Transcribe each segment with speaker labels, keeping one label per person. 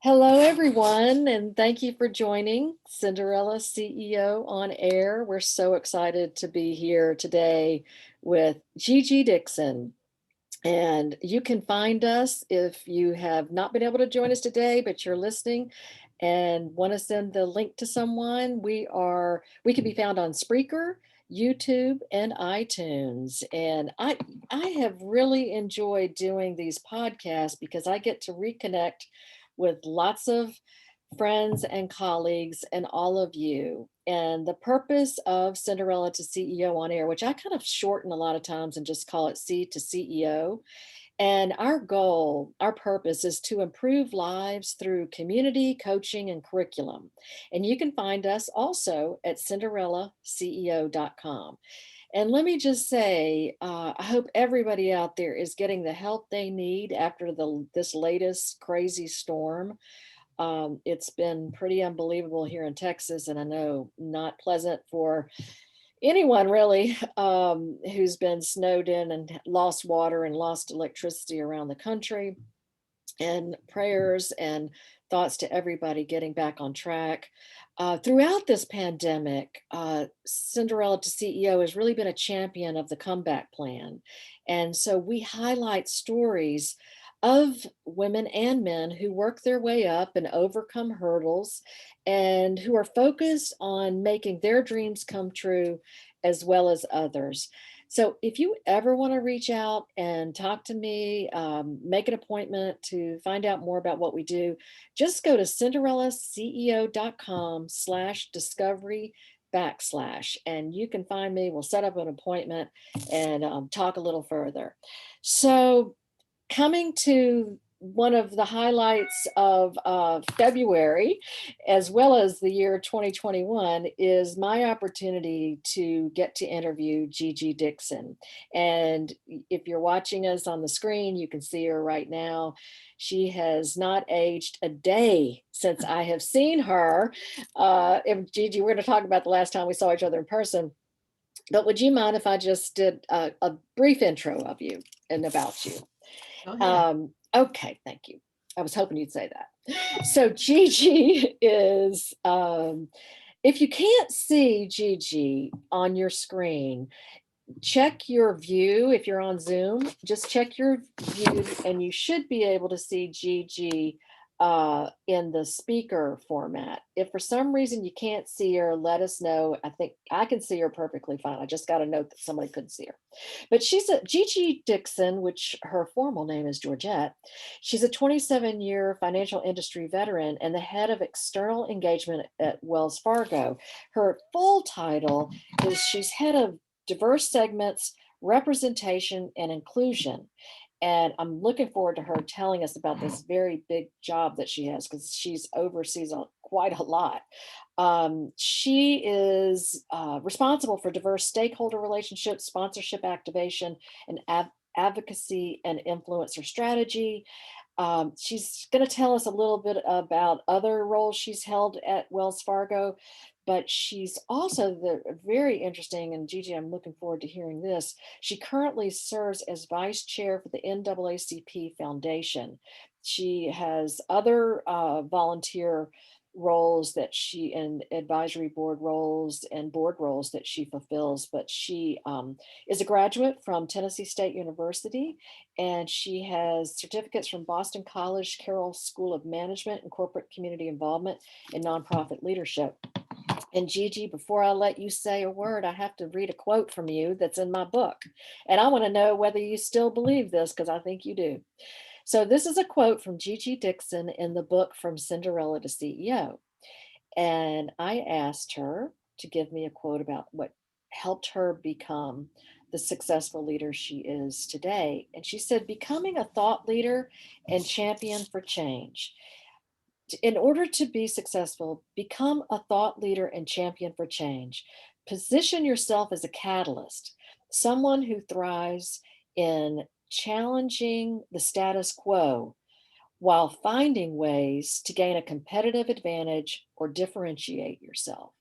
Speaker 1: Hello, everyone, and thank you for joining Cinderella CEO On Air. We're so excited to be here today with Gigi Dixon. And you can find us if you have not been able to join us today, but you're listening and want to send the link to someone. We can be found on Spreaker, YouTube, and iTunes. And I have really enjoyed doing these podcasts because I get to reconnect with lots of friends and colleagues and all of you. And the purpose of Cinderella to CEO on Air, which I kind of shorten a lot of times and just call it C to CEO. And our goal, our purpose is to improve lives through community, coaching, and curriculum. And you can find us also at cinderellaceo.com. And let me just say, I hope everybody out there is getting the help they need after this latest crazy storm. It's been pretty unbelievable here in Texas, and I know not pleasant for anyone really who's been snowed in and lost water and lost electricity around the country. And prayers and thoughts to everybody getting back on track. Throughout this pandemic, Cinderella to CEO has really been a champion of the comeback plan. And so we highlight stories of women and men who work their way up and overcome hurdles and who are focused on making their dreams come true as well as others. So if you ever want to reach out and talk to me, make an appointment to find out more about what we do, just go to cinderellaceo.com/discovery and you can find me. We'll set up an appointment and talk a little further. So coming to one of the highlights of February, as well as the year 2021, is my opportunity to get to interview Gigi Dixon. And if you're watching us on the screen, you can see her right now. She has not aged a day since I have seen her. And Gigi, we're going to talk about the last time we saw each other in person. But would you mind if I just did a brief intro of you and about you?
Speaker 2: Go ahead.
Speaker 1: Okay, thank you. I was hoping you'd say that. So Gigi is, if you can't see Gigi on your screen, check your view. If you're on Zoom, just check your view and you should be able to see Gigi in the speaker format. If for some reason you can't see her, let us know. I think I can see her perfectly fine. I just got a note that somebody couldn't see her. But she's a Gigi Dixon, which her formal name is Georgette. She's a 27-year financial industry veteran and the head of external engagement at Wells Fargo. Her full title is she's head of diverse segments, representation, and inclusion. And I'm looking forward to her telling us about this very big job that she has because she's oversees quite a lot. She is responsible for diverse stakeholder relationships, sponsorship activation, and advocacy and influencer strategy. She's going to tell us a little bit about other roles she's held at Wells Fargo, but she's also very interesting. And Gigi, I'm looking forward to hearing this. She currently serves as vice chair for the NAACP Foundation. She has other volunteer roles that she and advisory board roles and board roles that she fulfills, but she is a graduate from Tennessee State University, and she has certificates from Boston College Carroll School of Management and Corporate Community Involvement and Nonprofit Leadership. And Gigi, before I let you say a word, I have to read a quote from you that's in my book. And I want to know whether you still believe this, because I think you do. So this is a quote from Gigi Dixon in the book From Cinderella to CEO. And I asked her to give me a quote about what helped her become the successful leader she is today. And she said, becoming a thought leader and champion for change. In order to be successful, become a thought leader and champion for change. Position yourself as a catalyst, someone who thrives in challenging the status quo while finding ways to gain a competitive advantage or differentiate yourself.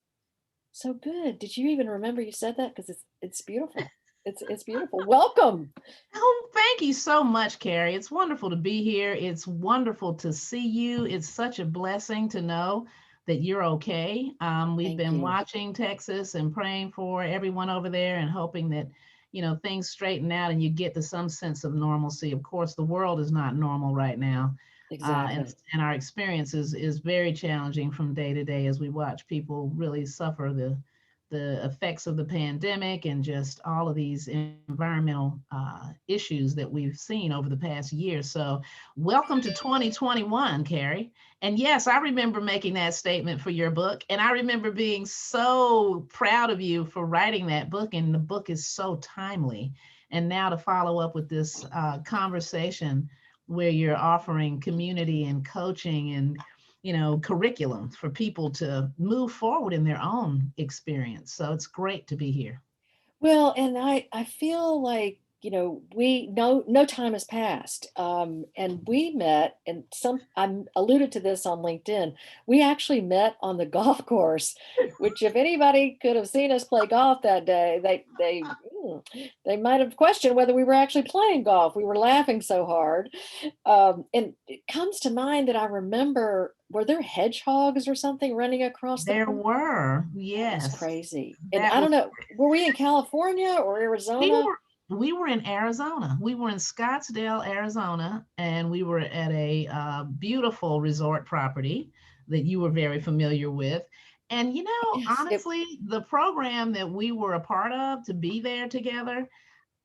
Speaker 1: So good. Did you even remember you said that? Because it's beautiful. It's beautiful. Welcome.
Speaker 2: Oh, thank you so much, Cary. It's wonderful to be here. It's wonderful to see you. It's such a blessing to know that you're okay. We've
Speaker 1: Thank
Speaker 2: been
Speaker 1: you.
Speaker 2: watching Texas and praying for everyone over there and hoping that, things straighten out and you get to some sense of normalcy. Of course, the world is not normal right now. And,
Speaker 1: Exactly.
Speaker 2: and our experience is very challenging from day to day as we watch people really suffer the effects of the pandemic and just all of these environmental issues that we've seen over the past year. So, welcome to 2021, Cary. And yes, I remember making that statement for your book. And I remember being so proud of you for writing that book. And the book is so timely. And now to follow up with this conversation where you're offering community and coaching and curriculum for people to move forward in their own experience. So it's great to be here.
Speaker 1: Well, and I feel like, we no time has passed. And we met, and I alluded to this on LinkedIn. We actually met on the golf course, which if anybody could have seen us play golf that day, they might have questioned whether we were actually playing golf. We were laughing so hard. And it comes to mind that I remember, were there hedgehogs or something running across the
Speaker 2: There
Speaker 1: course?
Speaker 2: were,
Speaker 1: That was
Speaker 2: yes,
Speaker 1: crazy. And
Speaker 2: that
Speaker 1: I don't
Speaker 2: was.
Speaker 1: know, were we in California or
Speaker 2: We
Speaker 1: Arizona?
Speaker 2: we were in Arizona. We were in Scottsdale, Arizona, and we were at a beautiful resort property that you were very familiar with. And
Speaker 1: Yes.
Speaker 2: honestly, the program that we were a part of to be there together,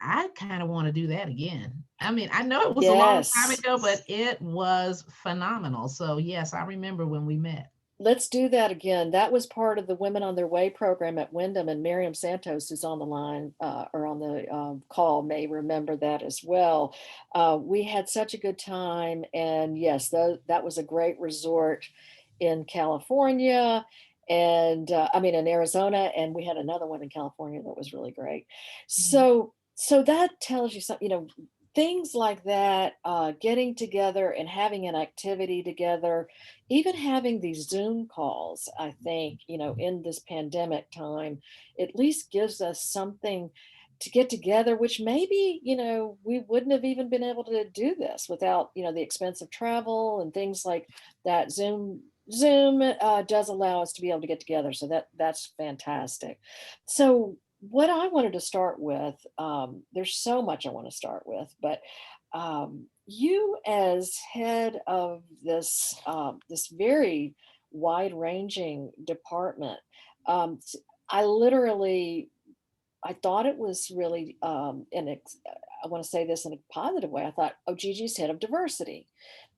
Speaker 2: I kind of want to do that again. I mean, I know it was a long time
Speaker 1: Yes.
Speaker 2: ago, but it was phenomenal. So yes, I remember when we met.
Speaker 1: Let's do that again. That was part of the Women on Their Way program at Wyndham, and Miriam Santos, who's on the line or on the call, may remember that as well. We had such a good time, and yes, that was a great resort in California, and I mean in Arizona, and we had another one in California that was really great.
Speaker 2: Mhm.
Speaker 1: So that tells you something, things like that, getting together and having an activity together, even having these Zoom calls, I think, in this pandemic time, at least gives us something to get together, which maybe, we wouldn't have even been able to do this without, the expense of travel and things like that. Zoom does allow us to be able to get together. So that's fantastic. So what I wanted to start with, there's so much I want to start with, but you as head of this very wide-ranging department, um, s- I literally I thought it was really I want to say this in a positive way. I thought, oh, Gigi's head of diversity.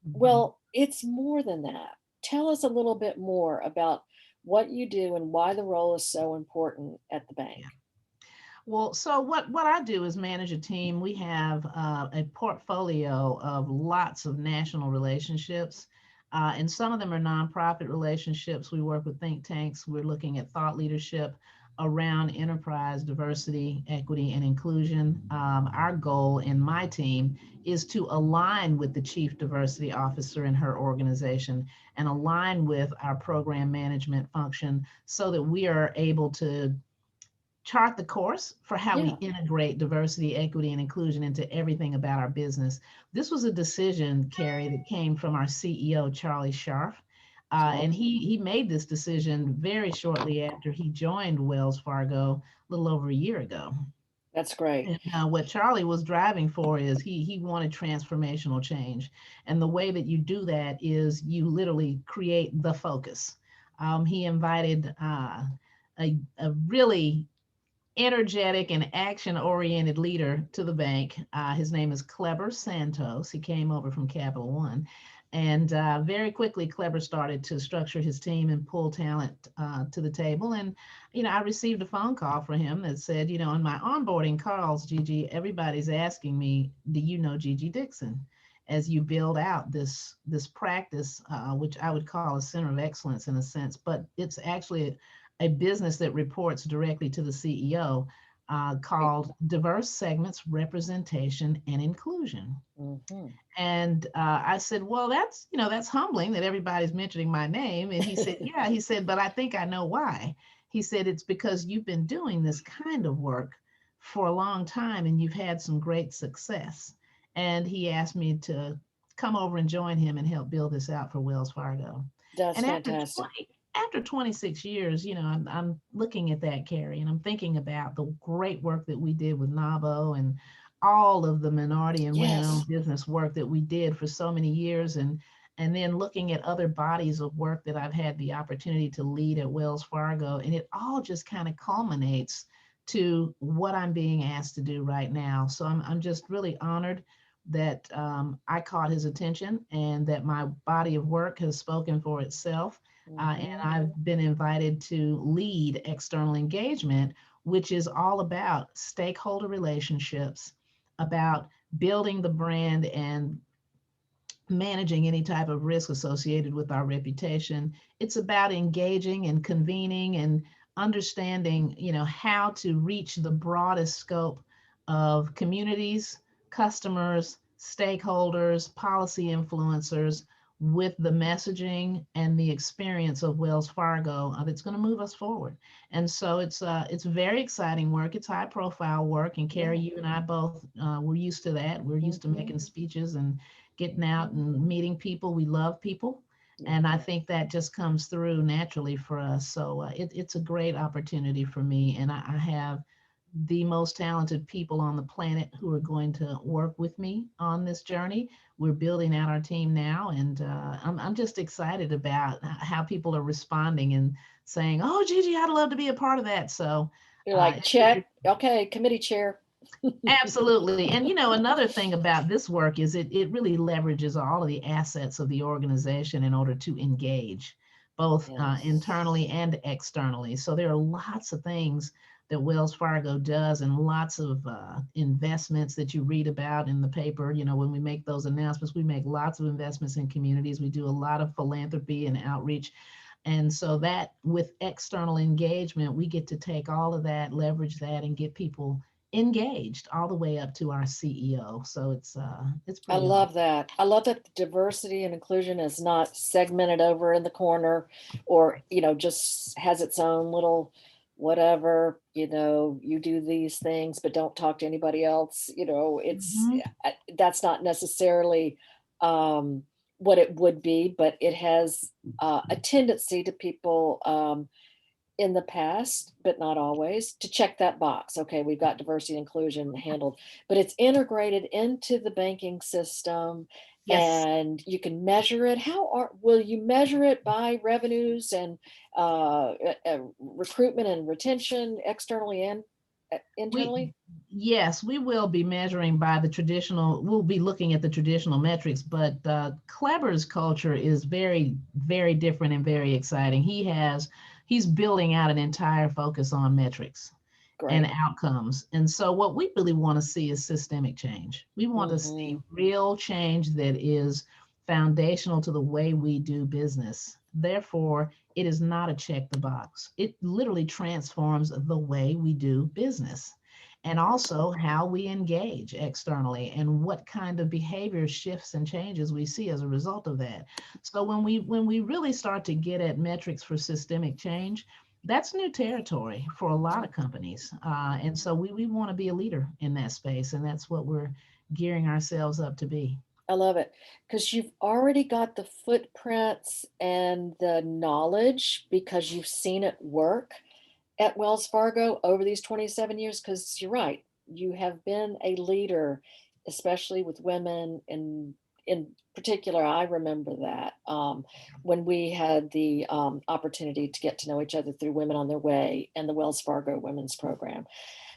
Speaker 2: Mhm.
Speaker 1: Well, it's more than that. Tell us a little bit more about what you do and why the role is so important at the bank.
Speaker 2: Yeah. Well, so what I do is manage a team. We have a portfolio of lots of national relationships, and some of them are nonprofit relationships. We work with think tanks. We're looking at thought leadership around enterprise diversity, equity, and inclusion. Our goal in my team is to align with the chief diversity officer in her organization and align with our program management function so that we are able to chart the course for how we
Speaker 1: Yeah.
Speaker 2: integrate diversity, equity, and inclusion into everything about our business. This was a decision, Cary, that came from our CEO, Charlie Scharf. And
Speaker 1: Okay.
Speaker 2: he made this decision very shortly after he joined Wells Fargo a little over a year ago.
Speaker 1: That's great.
Speaker 2: And what Charlie was driving for is he wanted transformational change. And the way that you do that is you literally create the focus. He invited a really energetic and action oriented leader to the bank. His name is Kleber Santos. He came over from Capital One. And very quickly, Kleber started to structure his team and pull talent to the table. And, I received a phone call from him that said, in my onboarding calls, Gigi, everybody's asking me, do you know Gigi Dixon? As you build out this practice, which I would call a center of excellence in a sense, but it's actually a business that reports directly to the CEO
Speaker 1: Great.
Speaker 2: called Diverse Segments Representation and Inclusion.
Speaker 1: Mhm.
Speaker 2: And I said, well, that's humbling that everybody's mentioning my name. And he said, yeah, but I think I know why. He said, it's because you've been doing this kind of work for a long time and you've had some great success. And he asked me to come over and join him and help build this out for Wells Fargo.
Speaker 1: That's
Speaker 2: And
Speaker 1: fantastic.
Speaker 2: after 26 years, I'm looking at that, Cary, and I'm thinking about the great work that we did with NABO and all of the minority and
Speaker 1: Yes.
Speaker 2: women-owned business work that we did for so many years, and then looking at other bodies of work that I've had the opportunity to lead at Wells Fargo, and it all just kind of culminates to what I'm being asked to do right now. So I'm just really honored that I caught his attention and that my body of work has spoken for itself. And
Speaker 1: Hmm.
Speaker 2: I've been invited to lead external engagement, which is all about stakeholder relationships, about building the brand and managing any type of risk associated with our reputation. It's about engaging and convening and understanding, how to reach the broadest scope of communities, customers, stakeholders, policy influencers with the messaging and the experience of Wells Fargo that's going to move us forward. And so it's very exciting work. It's high profile work. And Cary,
Speaker 1: Yeah.
Speaker 2: you and I both we're used to that. We're used to
Speaker 1: Hmm.
Speaker 2: making speeches and getting out and meeting people. We love people.
Speaker 1: Yeah.
Speaker 2: And I think that just comes through naturally for us. So it's a great opportunity for me. And I have the most talented people on the planet who are going to work with me on this journey. We're building out our team now. And I'm just excited about how people are responding and saying, oh, Gigi, I'd love to be a part of that. So
Speaker 1: You're like, check. Okay, committee chair.
Speaker 2: absolutely. And another thing about this work is it really leverages all of the assets of the organization in order to engage both
Speaker 1: Yes.
Speaker 2: internally and externally. So there are lots of things that Wells Fargo does and lots of investments that you read about in the paper. When we make those announcements, we make lots of investments in communities. We do a lot of philanthropy and outreach. And so that with external engagement, we get to take all of that, leverage that, and get people engaged all the way up to our CEO. So it's
Speaker 1: I
Speaker 2: pretty
Speaker 1: love
Speaker 2: awesome.
Speaker 1: that. I love that the diversity and inclusion is not segmented over in the corner or, just has its own little whatever, you do these things, but don't talk to anybody else.
Speaker 2: Mhm.
Speaker 1: That's not necessarily um, what it would be, but it has a tendency to people. In the past, but not always, to check that box. Okay, we've got diversity and inclusion handled, but it's integrated into the banking system
Speaker 2: Yes,
Speaker 1: and you can measure it. Will you measure it by revenues and recruitment and retention externally and
Speaker 2: we
Speaker 1: internally?
Speaker 2: yes, we will be measuring by the traditional. We'll be looking at the traditional metrics, but Kleber's culture is very, very different and very exciting. He's building out an entire focus on metrics and
Speaker 1: Great.
Speaker 2: outcomes. And so, what we really want to see is systemic change. We want to
Speaker 1: Hmm.
Speaker 2: see real change that is foundational to the way we do business. Therefore, it is not a check the box. It literally transforms the way we do business and also how we engage externally and what kind of behavior shifts and changes we see as a result of that. So when we really start to get at metrics for systemic change, that's new territory for a lot of companies. And so we want to be a leader in that space. And that's what we're gearing ourselves up to be.
Speaker 1: I love it because you've already got the footprints and the knowledge because you've seen it work at Wells Fargo over these 27 years. Because you're right, you have been a leader, especially with women. In particular, I remember that when we had the opportunity to get to know each other through Women on Their Way and the Wells Fargo Women's Program.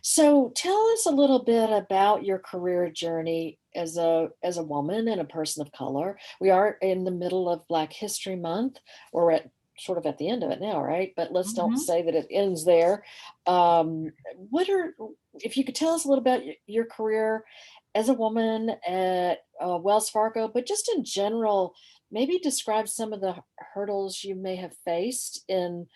Speaker 1: So tell us a little bit about your career journey as a woman and a person of color. We are in the middle of Black History Month. We're at sort of at the end of it now, right? But let's don't
Speaker 2: Mhm.
Speaker 1: say that it ends there. What are if you could tell us a little about your career as a woman at Wells Fargo, but just in general, maybe describe some of the hurdles you may have faced in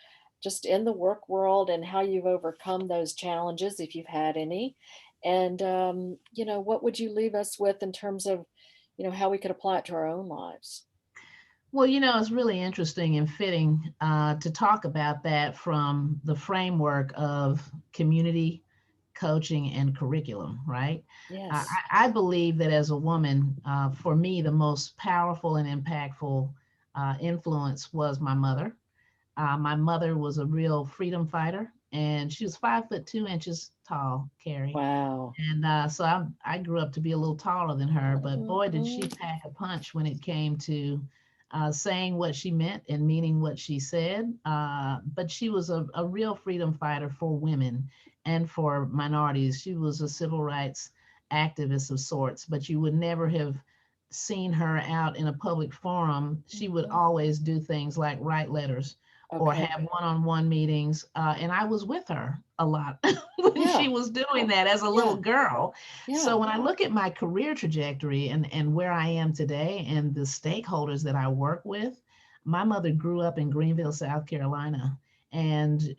Speaker 1: just in the work world and how you've overcome those challenges if you've had any. And what would you leave us with in terms of, how we could apply it to our own lives?
Speaker 2: Well, it's really interesting and fitting to talk about that from the framework of community coaching, and curriculum, right?
Speaker 1: Yes.
Speaker 2: I believe that as a woman, for me, the most powerful and impactful influence was my mother. My mother was a real freedom fighter, and she was 5'2" tall, Cary.
Speaker 1: Wow.
Speaker 2: And so I grew up to be a little taller than her, but boy, did she
Speaker 1: Mhm.
Speaker 2: pack a punch when it came to saying what she meant and meaning what she said. But she was a real freedom fighter for women and for minorities. She was a civil rights activist of sorts, but you would never have seen her out in a public forum. She would
Speaker 1: Mhm.
Speaker 2: always do things like write letters or
Speaker 1: Okay.
Speaker 2: have one-on-one meetings. And I was with her a lot when she
Speaker 1: Yeah.
Speaker 2: was doing that as a little
Speaker 1: Yeah.
Speaker 2: girl. So
Speaker 1: Yeah.
Speaker 2: when I look at my career trajectory and where I am today and the stakeholders that I work with, my mother grew up in Greenville, South Carolina. And,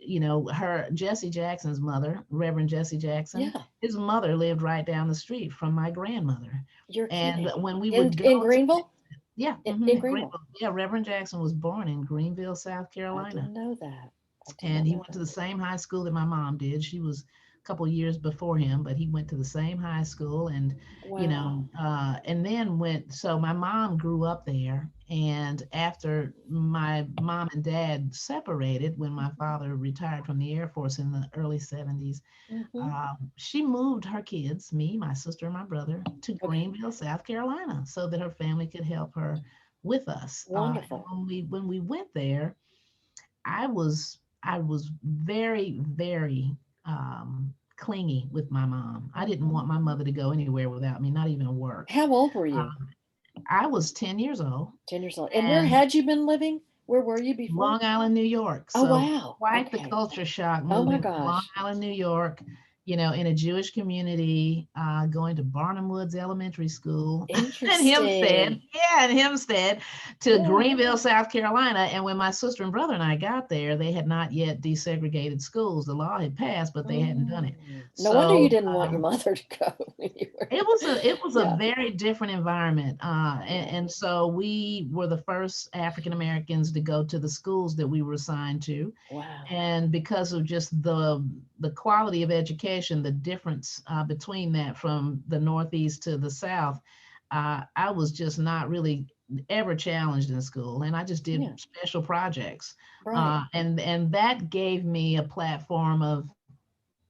Speaker 2: her Jesse Jackson's mother, Reverend Jesse Jackson,
Speaker 1: Yeah.
Speaker 2: his mother lived right down the street from my grandmother.
Speaker 1: You're
Speaker 2: And
Speaker 1: kidding.
Speaker 2: when we
Speaker 1: In
Speaker 2: would go
Speaker 1: in
Speaker 2: to,
Speaker 1: Greenville?
Speaker 2: yeah,
Speaker 1: In Greenville.
Speaker 2: Greenville, yeah, Reverend Jackson was born in Greenville, South
Speaker 1: I
Speaker 2: Carolina,
Speaker 1: didn't know that. I did
Speaker 2: and
Speaker 1: not
Speaker 2: he
Speaker 1: know
Speaker 2: went to
Speaker 1: that.
Speaker 2: the same high school that my mom did. She was a couple years before him, but he went to the same high school, and
Speaker 1: Wow.
Speaker 2: and then went. So my mom grew up there, and after my mom and dad separated when my father retired from the Air Force in the early 70s,
Speaker 1: Hmm.
Speaker 2: she moved her kids, me, my sister, and my brother, to
Speaker 1: Okay.
Speaker 2: Greenville, South Carolina, so that her family could help her with us. And
Speaker 1: Wonderful.
Speaker 2: when we went there, I was very, very clingy with my mom. I didn't
Speaker 1: Hmm.
Speaker 2: want my mother to go anywhere without me, not even work.
Speaker 1: How old were you?
Speaker 2: Um, I was 10 years old,
Speaker 1: 10 years old. And where
Speaker 2: and
Speaker 1: had you been living? Where were you before?
Speaker 2: Long Island, New York.
Speaker 1: Oh,
Speaker 2: So
Speaker 1: wow.
Speaker 2: quite the
Speaker 1: Okay.
Speaker 2: culture shock
Speaker 1: Oh my
Speaker 2: moving from Long
Speaker 1: gosh.
Speaker 2: Island, New York, in a Jewish community, going to Barnum Woods Elementary School and Hempstead,
Speaker 1: Interesting.
Speaker 2: yeah, and Hempstead to
Speaker 1: Yeah.
Speaker 2: Greenville, South Carolina. And when my sister and brother and I got there, they had not yet desegregated schools. The law had passed, but they hadn't done it.
Speaker 1: No wonder you
Speaker 2: So
Speaker 1: didn't want your mother to go when you were.
Speaker 2: it was a
Speaker 1: Yeah.
Speaker 2: very different environment, and,
Speaker 1: Yeah.
Speaker 2: and so we were the first African Americans to go to the schools that we were assigned to,
Speaker 1: Wow.
Speaker 2: and because of just the quality of education, the difference between that from the Northeast to the South, I was just not really ever challenged in school, and I just did
Speaker 1: Yeah.
Speaker 2: special projects,
Speaker 1: Right.
Speaker 2: and that gave me a platform of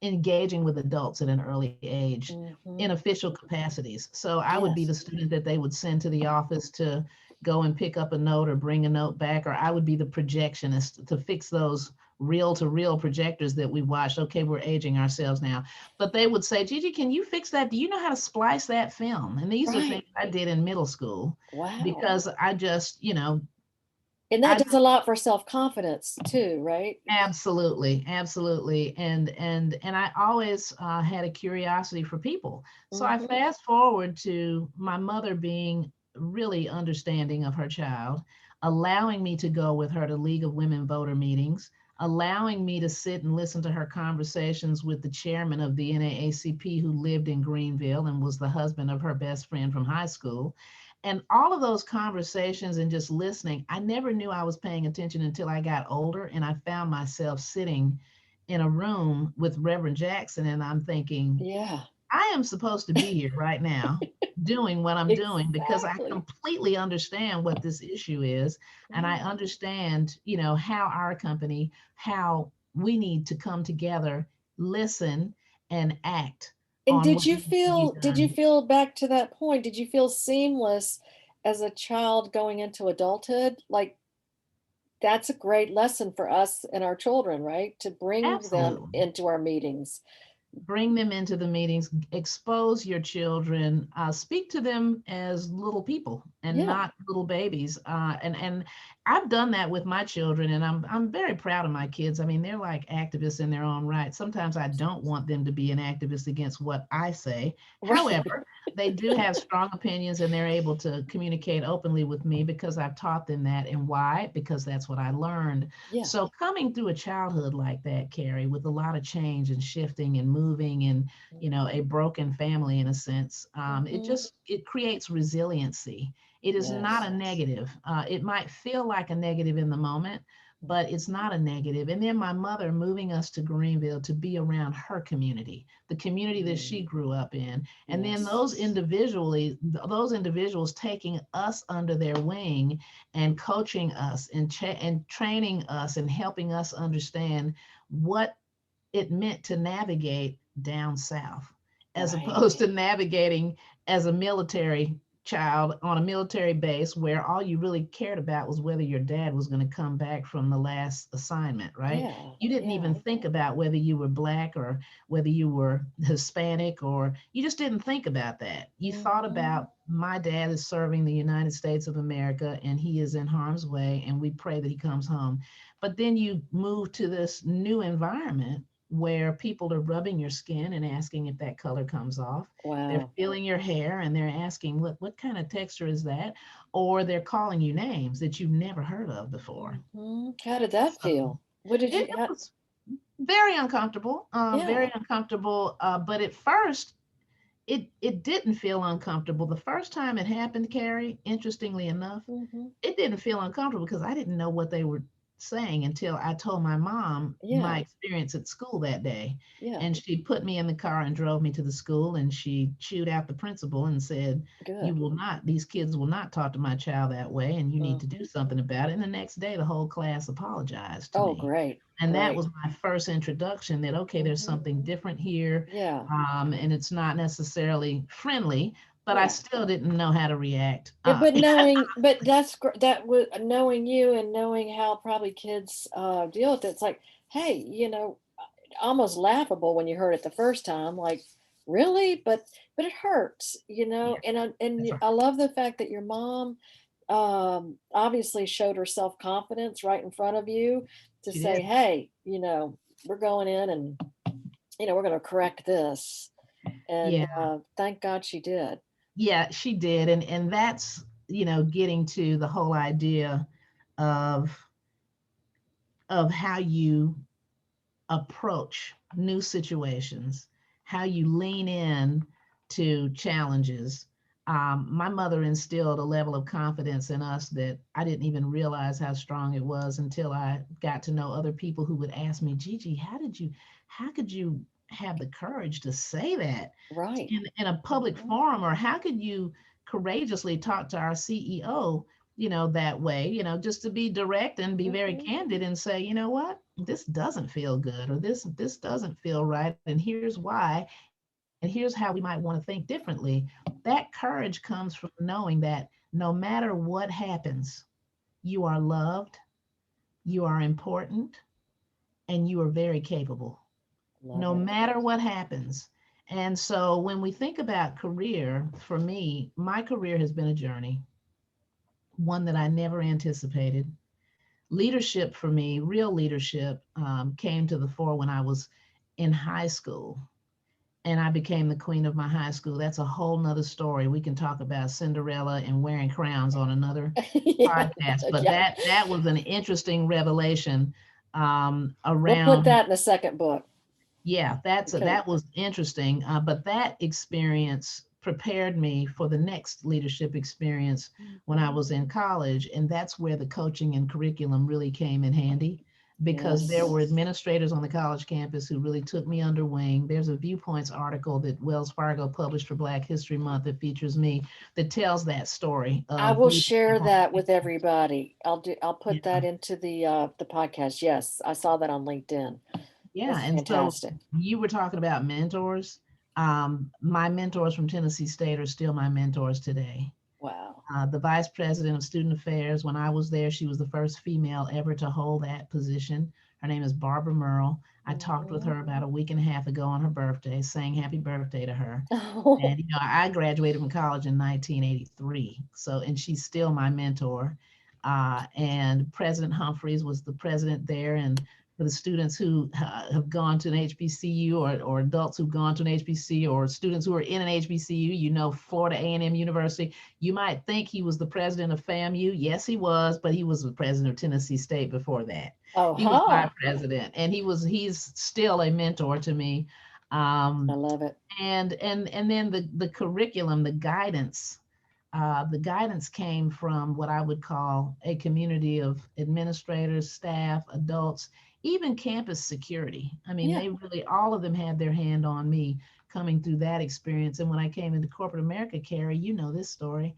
Speaker 2: engaging with adults at an early age in
Speaker 1: Hmm.
Speaker 2: official capacities. So I would be the
Speaker 1: Yes.
Speaker 2: student that they would send to the office to go and pick up a note or bring a note back, or I would be the projectionist to fix those reel to reel projectors that we watched. Okay, we're aging ourselves now. But they would say, Gigi, can you fix that? Do you know how to splice that film? And these are things
Speaker 1: Right.
Speaker 2: I did in middle school
Speaker 1: Wow.
Speaker 2: because I just,
Speaker 1: And that
Speaker 2: I
Speaker 1: does a lot for self-confidence too, right?
Speaker 2: absolutely, absolutely, and I always had a curiosity for people. So I
Speaker 1: Hmm.
Speaker 2: fast forward to my mother being really understanding of her child, allowing me to go with her to League of Women voter meetings, allowing me to sit and listen to her conversations with the chairman of the NAACP who lived in Greenville and was the husband of her best friend from high school. And all of those conversations and just listening, I never knew I was paying attention until I got older and I found myself sitting in a room with Reverend Jackson. And I'm thinking,
Speaker 1: Yeah.
Speaker 2: I am supposed to be here right now doing what I'm doing because I
Speaker 1: Exactly.
Speaker 2: completely understand what this issue is. And I
Speaker 1: Yeah.
Speaker 2: understand, how our company, how we need to come together, listen, and act
Speaker 1: And
Speaker 2: on what needs to be
Speaker 1: did you
Speaker 2: done.
Speaker 1: feel back to that point, did you feel seamless as a child going into adulthood? Like that's a great lesson for us and our children, right? To bring them
Speaker 2: Absolutely.
Speaker 1: into our meetings.
Speaker 2: Bring them into the meetings, expose your children, speak to them as little people and
Speaker 1: Yeah.
Speaker 2: not little babies. And I've done that with my children, and I'm very proud of my kids. I mean, they're like activists in their own right. Sometimes I don't want them to be an activist against what I say.
Speaker 1: Right.
Speaker 2: However, they do have strong opinions and they're able to communicate openly with me because I've taught them that. And why? Because that's what I learned.
Speaker 1: Yeah.
Speaker 2: So coming through a childhood like that, Cary, with a lot of change and shifting and moving and a broken family in a sense,
Speaker 1: Hmm.
Speaker 2: it creates resiliency. It is not
Speaker 1: Yes.
Speaker 2: a negative. It might feel like a negative in the moment, but it's not a negative. And then my mother moving us to Greenville to be around her community, the community that she grew up in. And then
Speaker 1: Yes.
Speaker 2: those individuals taking us under their wing and coaching us and training us and helping us understand what it meant to navigate down south, as
Speaker 1: Right.
Speaker 2: opposed to navigating as a military child on a military base where all you really cared about was whether your dad was going to come back from the last assignment, right?
Speaker 1: Yeah.
Speaker 2: You didn't
Speaker 1: Yeah.
Speaker 2: even think about whether you were black or whether you were Hispanic, or you just didn't think about that. You thought
Speaker 1: Hmm.
Speaker 2: about, my dad is serving the United States of America and he is in harm's way and we pray that he comes home. But then you move to this new environment where people are rubbing your skin and asking if that color comes off. They're
Speaker 1: Wow.
Speaker 2: feeling your hair and they're asking what kind of texture is that? Or they're calling you names that you've never heard of before.
Speaker 1: How did that
Speaker 2: So
Speaker 1: feel? What did
Speaker 2: it
Speaker 1: you, how,
Speaker 2: was very uncomfortable,
Speaker 1: yeah.
Speaker 2: very uncomfortable. But at first, it didn't feel uncomfortable. The first time it happened, Carrie, interestingly enough,
Speaker 1: Hmm.
Speaker 2: it didn't feel uncomfortable because I didn't know what they were saying until I told my mom my
Speaker 1: Yeah.
Speaker 2: experience at school that day.
Speaker 1: Yeah.
Speaker 2: And she put me in the car and drove me to the school, and she chewed out the principal and said, "You
Speaker 1: Good.
Speaker 2: will not, these kids will not talk to my child that way, and you need to do something about it." And the next day, the whole class apologized to
Speaker 1: Oh,
Speaker 2: me.
Speaker 1: great.
Speaker 2: And that
Speaker 1: Great.
Speaker 2: was my first introduction that, okay, there's
Speaker 1: Hmm.
Speaker 2: something different here.
Speaker 1: Yeah.
Speaker 2: And it's not necessarily friendly, but I
Speaker 1: Yeah.
Speaker 2: still didn't know how to react.
Speaker 1: But knowing, but that was knowing you and knowing how probably kids deal with it. It's like, hey, almost laughable when you heard it the first time. Like, really? But it hurts,
Speaker 2: Yeah,
Speaker 1: and
Speaker 2: that's right.
Speaker 1: I love the fact that your mom obviously showed her self confidence right in front of you to
Speaker 2: She
Speaker 1: say,
Speaker 2: did.
Speaker 1: hey, we're going in and we're going to correct this. And
Speaker 2: Yeah,
Speaker 1: thank God she did.
Speaker 2: yeah, she did. And that's, getting to the whole idea of how you approach new situations, how you lean in to challenges. My mother instilled a level of confidence in us that I didn't even realize how strong it was until I got to know other people who would ask me, Gigi, how could you have the courage to say that
Speaker 1: Right.
Speaker 2: in a public
Speaker 1: Hmm.
Speaker 2: forum? Or how could you courageously talk to our CEO, that way, just to be direct and be very
Speaker 1: Hmm.
Speaker 2: candid and say, you know what, this doesn't feel good, or this doesn't feel right, and here's why, and here's how we might want to think differently. That courage comes from knowing that no matter what happens, you are loved, you are important, and you are very capable,
Speaker 1: Love
Speaker 2: no
Speaker 1: it.
Speaker 2: matter what happens. And so when we think about career, for me, my career has been a journey, one that I never anticipated. Leadership for me, real leadership, came to the fore when I was in high school and I became the queen of my high school. That's a whole nother story. We can talk about Cinderella and wearing crowns on another
Speaker 1: Yeah.
Speaker 2: podcast, but
Speaker 1: Yeah.
Speaker 2: that was an interesting revelation
Speaker 1: We'll put
Speaker 2: around.
Speaker 1: that in the second book.
Speaker 2: Yeah,
Speaker 1: Okay.
Speaker 2: that was interesting. But that experience prepared me for the next leadership experience when I
Speaker 1: Mhm.
Speaker 2: was in college, and that's where the coaching and curriculum really came in handy, because there
Speaker 1: Yes.
Speaker 2: were administrators on the college campus who really took me under wing. There's a Viewpoints article that Wells Fargo published for Black History Month that features me, that tells that story
Speaker 1: I
Speaker 2: of
Speaker 1: will
Speaker 2: leading
Speaker 1: share
Speaker 2: Black
Speaker 1: that with
Speaker 2: mentors.
Speaker 1: everybody. I'll put
Speaker 2: Yeah,
Speaker 1: that into the podcast. Yes, I saw that on LinkedIn.
Speaker 2: yeah,
Speaker 1: That's
Speaker 2: and so
Speaker 1: fantastic.
Speaker 2: you were talking about mentors. My mentors from Tennessee State are still my mentors today.
Speaker 1: Wow.
Speaker 2: The vice president of student affairs, when I was there, she was the first female ever to hold that position. Her name is Barbara Merle. I talked with
Speaker 1: Hmm.
Speaker 2: her about a week and a half ago on her birthday, sang happy birthday to her.
Speaker 1: Oh,
Speaker 2: And I graduated from college in 1983. So, and she's still my mentor. And President Humphreys was the president there, and for the students who have gone to an HBCU, or adults who've gone to an HBCU, or students who are in an HBCU, Florida A&M University, you might think he was the president of FAMU. Yes, he was, but he was the president of Tennessee State before that.
Speaker 1: oh,
Speaker 2: He was my
Speaker 1: huh.
Speaker 2: president, and he's still a mentor to me.
Speaker 1: I
Speaker 2: Um,
Speaker 1: love it.
Speaker 2: and then the curriculum, the guidance, The guidance came from what I would call a community of administrators, staff, adults, even campus security. I mean,
Speaker 1: Yeah.
Speaker 2: they really, all of them had their hand on me coming through that experience. And when I came into corporate America, Cary, you know this story,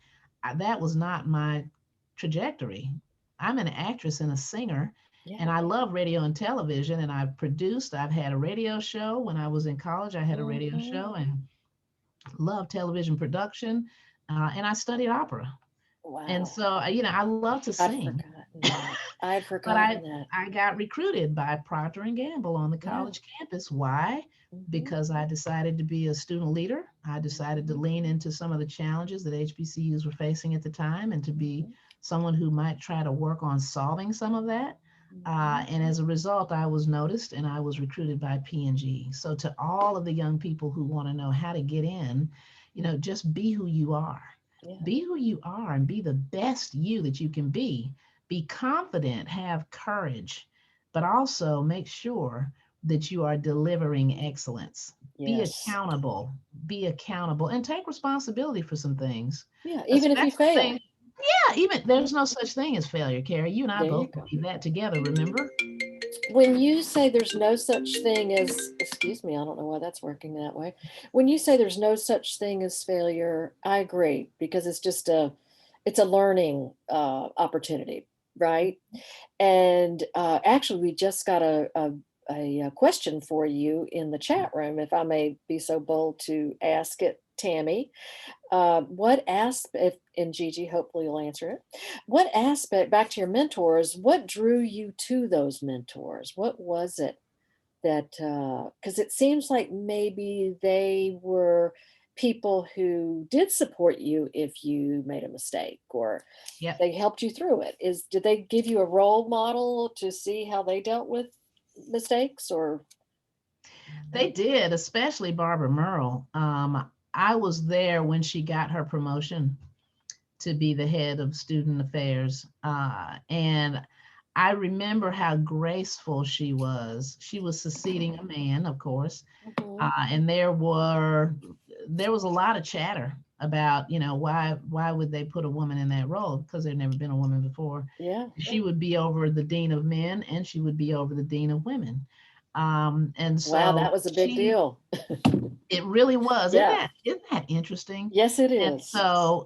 Speaker 2: that was not my trajectory. I'm an actress and a singer, and
Speaker 1: Yeah.
Speaker 2: I love radio and television, and I've had a radio show when I was in college. I had a radio
Speaker 1: Hmm.
Speaker 2: show and loved television production, and I studied opera. And
Speaker 1: Wow.
Speaker 2: so, I love to
Speaker 1: I'd
Speaker 2: sing,
Speaker 1: forgotten that. I'd
Speaker 2: but
Speaker 1: forgotten
Speaker 2: I
Speaker 1: that.
Speaker 2: I got recruited by Procter and Gamble on the
Speaker 1: Yeah.
Speaker 2: college campus. Why?
Speaker 1: Hmm.
Speaker 2: Because I decided to be a student leader. I decided to
Speaker 1: Hmm.
Speaker 2: lean into some of the challenges that HBCUs were facing at the time, and to be
Speaker 1: Hmm.
Speaker 2: someone who might try to work on solving some of that.
Speaker 1: Hmm.
Speaker 2: And as a result, I was noticed and I was recruited by P&G. So to all of the young people who want to know how to get in, just be who you are.
Speaker 1: Yeah.
Speaker 2: Be who you are and be the best you that you can be. Be confident, have courage, but also make sure that you are delivering excellence.
Speaker 1: Yes.
Speaker 2: Be accountable, and take responsibility for some things,
Speaker 1: Yeah. Even if you
Speaker 2: especially
Speaker 1: fail.
Speaker 2: things. Yeah, even there's no such thing as failure, Cary. You and I
Speaker 1: There you
Speaker 2: both
Speaker 1: go.
Speaker 2: believe that together, remember?
Speaker 1: When you say there's no such thing as, excuse me, I don't know why that's working that way. When you say there's no such thing as failure, I agree, because it's a learning opportunity, right? And actually, we just got a question for you in the chat room, if I may be so bold to ask it, Tammy. What aspect, and Gigi, hopefully you'll answer it. What aspect, back to your mentors, what drew you to those mentors? What was it that, because it seems like maybe they were people who did support you if you made a mistake, or
Speaker 2: Yep.
Speaker 1: they helped you through it. Did they give you a role model to see how they dealt with mistakes, or?
Speaker 2: They did, especially Barbara Merle. I was there when she got her promotion to be the head of student affairs. And I remember how graceful she was. She was succeeding a man, of course,
Speaker 1: Mhm.
Speaker 2: and there was a lot of chatter about, why would they put a woman in that role, because there'd never been a woman before.
Speaker 1: Yeah.
Speaker 2: She would be over the dean of men and she would be over the dean of women. And
Speaker 1: Wow,
Speaker 2: so
Speaker 1: that was a big
Speaker 2: she
Speaker 1: deal.
Speaker 2: it really was. Isn't
Speaker 1: Yeah.
Speaker 2: that isn't that interesting?
Speaker 1: Yes, it
Speaker 2: And
Speaker 1: is.
Speaker 2: so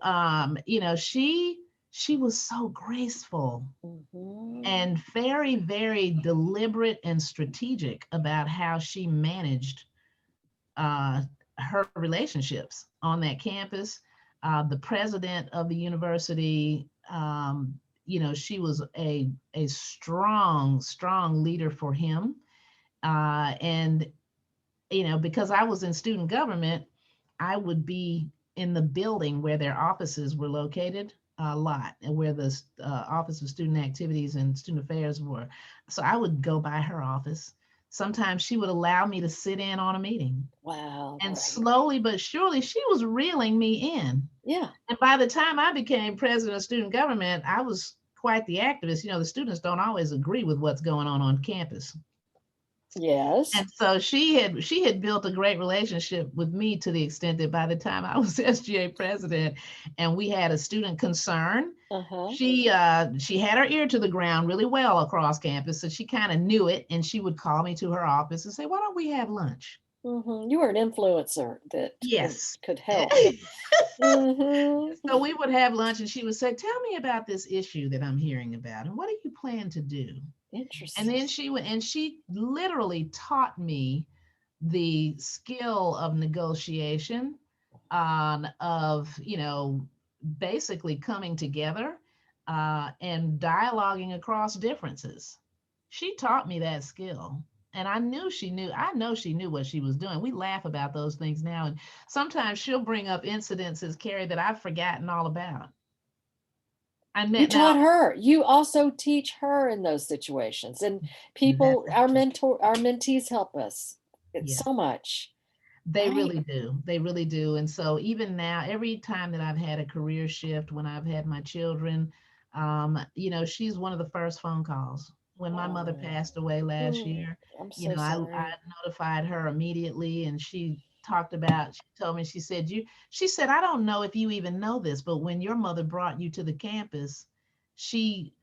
Speaker 2: she was so graceful
Speaker 1: Mhm.
Speaker 2: and very, very deliberate and strategic about how she managed uh, her relationships on that campus. The president of the university, she was a strong, strong leader for him. And because I was in student government, I would be in the building where their offices were located a lot, and where the Office of Student Activities and Student Affairs were. So I would go by her office. Sometimes she would allow me to sit in on a meeting.
Speaker 1: Wow,
Speaker 2: And
Speaker 1: great.
Speaker 2: slowly but surely, she was reeling me in.
Speaker 1: Yeah.
Speaker 2: And by the time I became president of student government, I was quite the activist. The students don't always agree with what's going on campus.
Speaker 1: Yes.
Speaker 2: And so she had built a great relationship with me, to the extent that by the time I was SGA president and we had a student concern,
Speaker 1: Uh-huh.
Speaker 2: she had her ear to the ground really well across campus. So she kind of knew it, and she would call me to her office and say, "Why don't we have lunch?"
Speaker 1: Mhm. You were an influencer that could
Speaker 2: Yes.
Speaker 1: could help. Mhm.
Speaker 2: So we would have lunch and she would say, "Tell me about this issue that I'm hearing about, and what do you plan to do?" And
Speaker 1: Interesting.
Speaker 2: then she literally taught me the skill of negotiation, of basically coming together, and dialoguing across differences. She taught me that skill. And I know she knew what she was doing. We laugh about those things now. And sometimes she'll bring up incidences, Cary, that I've forgotten all about. I
Speaker 1: You
Speaker 2: met now
Speaker 1: taught her. You also teach her in those situations. And
Speaker 2: that's
Speaker 1: people,
Speaker 2: interesting.
Speaker 1: our mentees help us. It's
Speaker 2: Yeah.
Speaker 1: so much.
Speaker 2: They
Speaker 1: Right?
Speaker 2: really do. They really do. And so even now, every time that I've had a career shift, when I've had my children, she's one of the first phone calls. When my mother
Speaker 1: Oh,
Speaker 2: passed away last
Speaker 1: mm,
Speaker 2: year,
Speaker 1: I'm so
Speaker 2: I
Speaker 1: sorry.
Speaker 2: notified her immediately, and she talked about, she told me, she said, I don't know if you even know this, but when your mother brought you to the campus,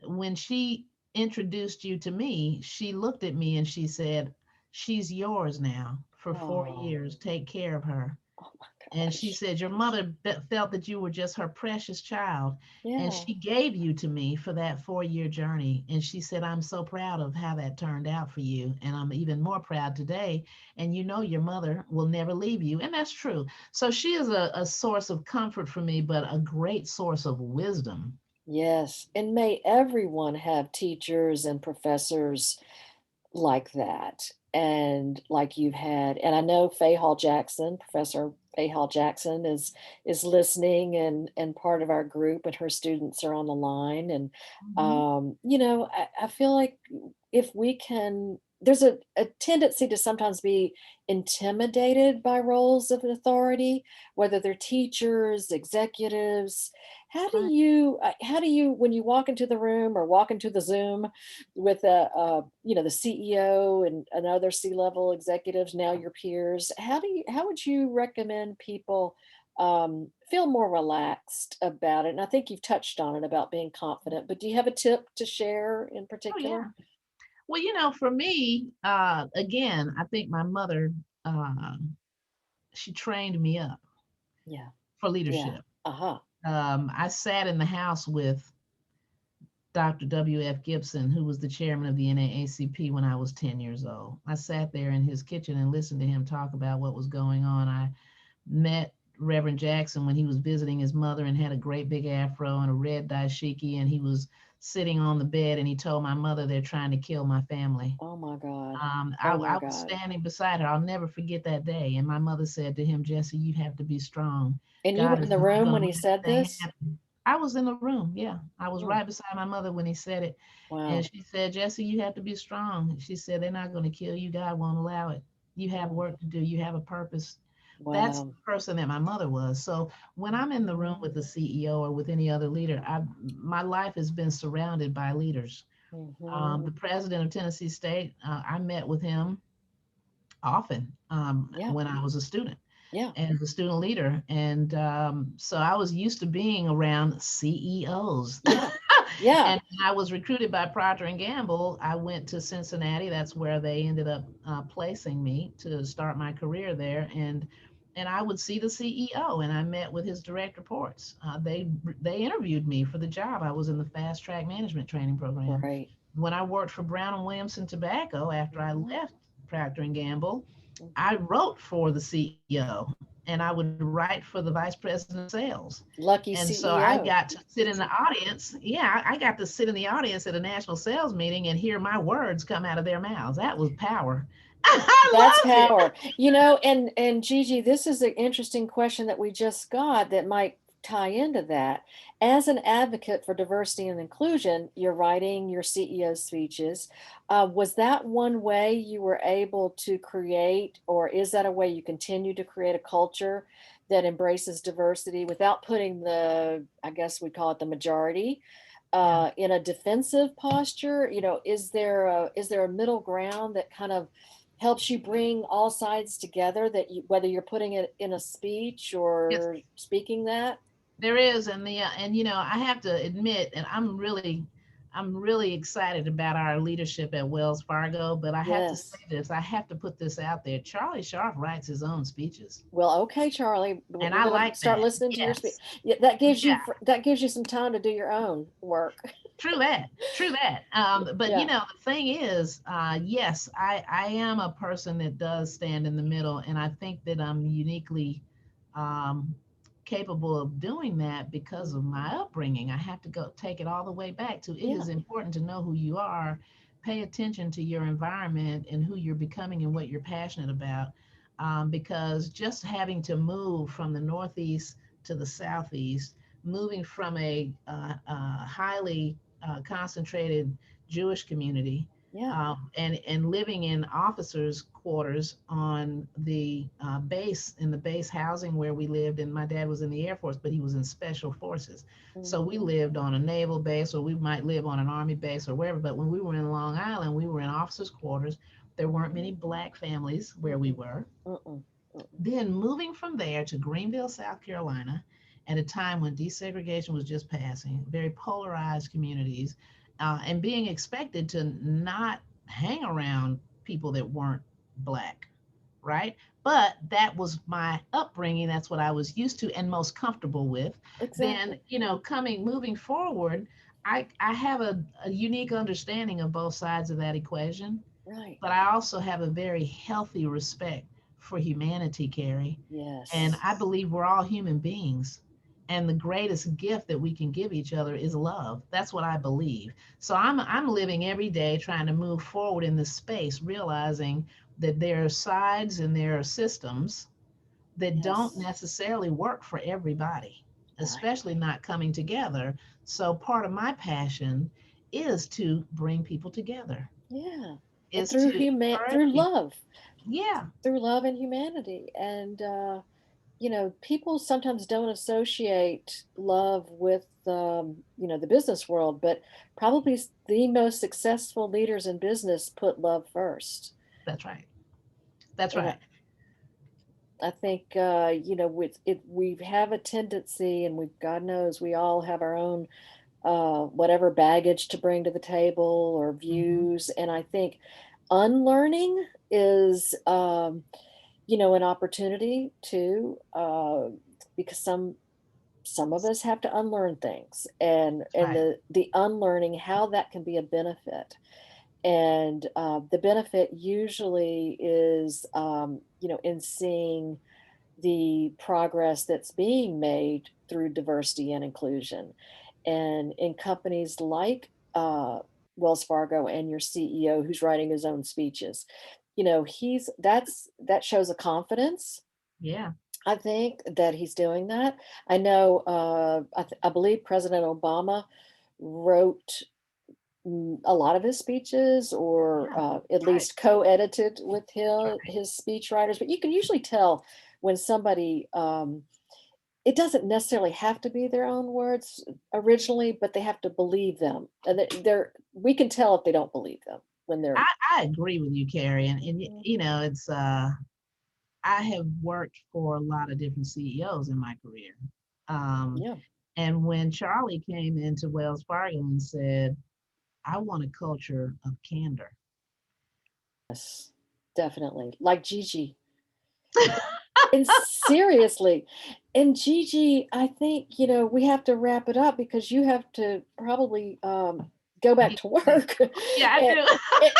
Speaker 2: when she introduced you to me, she looked at me and she said, she's yours now for 4 years.
Speaker 1: Oh,
Speaker 2: Take care of her.
Speaker 1: oh my
Speaker 2: And she
Speaker 1: gosh.
Speaker 2: said, your mother felt that you were just her precious child. And
Speaker 1: Yeah.
Speaker 2: she gave you to me for that 4 year journey. And she said, I'm so proud of how that turned out for you. And I'm even more proud today. And you know, your mother will never leave you. And that's true. So she is a source of comfort for me, but a great source of wisdom.
Speaker 1: Yes. And may everyone have teachers and professors like that, and like you've had. And I know Faye Hall Jackson, Professor Faye Hall Jackson is listening and part of our group, and her students are on the line. And
Speaker 2: Mhm.
Speaker 1: I feel like if we can, there's a tendency to sometimes be intimidated by roles of authority, whether they're teachers, executives.
Speaker 2: Right.
Speaker 1: How do you, when you walk into the room or walk into the Zoom with the CEO and other C-level executives, now your peers, how would you recommend people feel more relaxed about it? And I think you've touched on it about being confident, but do you have a tip to share in
Speaker 2: Oh,
Speaker 1: particular?
Speaker 2: yeah. Well, for me, again, I think my mother, uh, she trained me up
Speaker 1: Yeah,
Speaker 2: for
Speaker 1: yeah,
Speaker 2: leadership.
Speaker 1: uh-huh.
Speaker 2: I sat in the house with Dr. W.F. Gibson, who was the chairman of the NAACP when I was 10 years old. I sat there in his kitchen and listened to him talk about what was going on. I met Reverend Jackson when he was visiting his mother and had a great big afro and a red dashiki, and he was sitting on the bed and he told my mother, they're trying to kill my family.
Speaker 1: Oh my God.
Speaker 2: I,
Speaker 1: Oh my
Speaker 2: I was
Speaker 1: God.
Speaker 2: standing beside her. I'll never forget that day. And my mother said to him, Jesse, you have to be strong.
Speaker 1: And you were
Speaker 2: God
Speaker 1: in
Speaker 2: is
Speaker 1: the
Speaker 2: not
Speaker 1: room
Speaker 2: going
Speaker 1: when
Speaker 2: to
Speaker 1: he
Speaker 2: let
Speaker 1: said
Speaker 2: anything
Speaker 1: this?
Speaker 2: happen. I was in the room. Yeah. I was
Speaker 1: Mm,
Speaker 2: right beside my mother when he said it. And
Speaker 1: wow.
Speaker 2: she said, Jesse, you have to be strong. She said, they're not going to kill you. God won't allow it. You have
Speaker 1: Mm,
Speaker 2: work to do. You have a purpose. That's
Speaker 1: wow.
Speaker 2: the person that my mother was. So when I'm in the room with the CEO or with any other leader, my life has been surrounded by leaders.
Speaker 1: Hmm.
Speaker 2: The president of Tennessee State, I met with him often
Speaker 1: Yeah,
Speaker 2: when I was a student
Speaker 1: yeah,
Speaker 2: and a student leader. And so I was used to being around CEOs.
Speaker 1: yeah, yeah.
Speaker 2: And when I was recruited by Procter and Gamble, I went to Cincinnati. That's where they ended up placing me to start my career there. And I would see the CEO, and I met with his direct reports. They interviewed me for the job. I was in the fast track management training program.
Speaker 1: Right.
Speaker 2: When I worked for Brown and Williamson Tobacco after I
Speaker 1: Mhm,
Speaker 2: left Procter and Gamble, I
Speaker 1: mhm.
Speaker 2: wrote for the CEO and I would write for the vice president of sales. And
Speaker 1: Lucky
Speaker 2: so I got
Speaker 1: CEO.
Speaker 2: to sit in the audience. Yeah, I got to sit in the audience at a national sales meeting and hear my words come out of their mouths. That was power.
Speaker 1: That's
Speaker 2: I loved it.
Speaker 1: power. And Gigi, this is an interesting question that we just got that might tie into that. As an advocate for diversity and inclusion, you're writing your CEO speeches. Was that one way you were able to create, or is that a way you continue to create a culture that embraces diversity without putting I guess we call it the majority,
Speaker 2: Yeah.
Speaker 1: in a defensive posture? Is there a middle ground that kind of helps you bring all sides together, that whether you're putting it in a speech
Speaker 2: Yes,
Speaker 1: or speaking that?
Speaker 2: there is, and I have to admit, and I'm really excited about our leadership at Wells Fargo. But I have to say
Speaker 1: Yes.
Speaker 2: this, I have to put this out there. Charlie Sharp writes his own speeches,
Speaker 1: Well, okay, Charlie,
Speaker 2: and
Speaker 1: we're
Speaker 2: I
Speaker 1: going to
Speaker 2: like
Speaker 1: start
Speaker 2: that.
Speaker 1: listening to your speech.
Speaker 2: Yes,
Speaker 1: Yeah,
Speaker 2: yeah.
Speaker 1: that gives you some time to do your own work.
Speaker 2: True that. True that. But
Speaker 1: Yeah.
Speaker 2: the thing is, yes, I am a person that does stand in the middle, and I think that I'm uniquely um, capable of doing that because of my
Speaker 1: Mhm.
Speaker 2: upbringing. I have to go take it all the way back to it
Speaker 1: Yeah.
Speaker 2: is important to know who you are, pay attention to your environment and who you're becoming and what you're passionate about. Because just having to move from the Northeast to the Southeast, moving from a highly concentrated Jewish community,
Speaker 1: Yeah.
Speaker 2: and living in officers' quarters on the base, in the base housing where we lived. And my dad was in the Air Force, but he was in special forces. So we
Speaker 1: Hmm.
Speaker 2: lived on a naval base, or we might live on an army base or wherever. But when we were in Long Island, we were in officers' quarters. There weren't
Speaker 1: Hmm.
Speaker 2: many black families where we
Speaker 1: Mm-mm.
Speaker 2: were.
Speaker 1: Mm-mm.
Speaker 2: Then moving from there to Greenville, South Carolina, at a time when desegregation was just passing, very polarized communities, and being expected to not hang around people that weren't Black, right? But that was my upbringing. That's what I was used to and most comfortable with. Then,
Speaker 1: Exactly.
Speaker 2: moving forward, I have a unique understanding of both sides of that equation,
Speaker 1: Right.
Speaker 2: but I also have a very healthy respect for humanity, Carrie. And
Speaker 1: Yes.
Speaker 2: I believe we're all human beings. And the greatest gift that we can give each other is love. That's what I believe. So I'm living every day trying to move forward in this space, realizing that there are sides and there are systems that don't
Speaker 1: Yes.
Speaker 2: necessarily work for everybody,
Speaker 1: Right.
Speaker 2: especially not coming together. So part of my passion is to bring people together,
Speaker 1: Yeah. And
Speaker 2: is to encourage
Speaker 1: through
Speaker 2: people.
Speaker 1: love,
Speaker 2: Yeah,
Speaker 1: through love and humanity. And people sometimes don't associate love with the business world, but probably the most successful leaders in business put love first.
Speaker 2: that's right. That's
Speaker 1: And
Speaker 2: right.
Speaker 1: I think with it we have a tendency, and we God knows we all have our own whatever baggage to bring to the table or
Speaker 2: Hmm.
Speaker 1: views. And I think unlearning is, an opportunity too, because some of us have to unlearn things, and
Speaker 2: That's right.
Speaker 1: the unlearning, how that can be a benefit. And the benefit usually is, in seeing the progress that's being made through diversity and inclusion. And in companies like Wells Fargo, and your CEO who's writing his own speeches, that shows a confidence.
Speaker 2: Yeah.
Speaker 1: I think that he's doing that. I know, I believe President Obama wrote a lot of his speeches, or
Speaker 2: Yeah.
Speaker 1: at
Speaker 2: Right.
Speaker 1: least co-edited with
Speaker 2: That's right.
Speaker 1: his speech writers. But you can usually tell when somebody, it doesn't necessarily have to be their own words originally, but they have to believe them. And we can tell if they don't believe them when they're.
Speaker 2: I agree with you, Carrie. And
Speaker 1: Mhm.
Speaker 2: it's I have worked for a lot of different CEOs in my career. Um,
Speaker 1: Yeah.
Speaker 2: and when Charlie came into Wells Fargo and said, I want a culture of candor.
Speaker 1: Yes, definitely. Like Gigi. And seriously, and Gigi, I think, we have to wrap it up because you have to probably go back
Speaker 2: Get
Speaker 1: to
Speaker 2: back.
Speaker 1: work.
Speaker 2: Yeah, I
Speaker 1: And,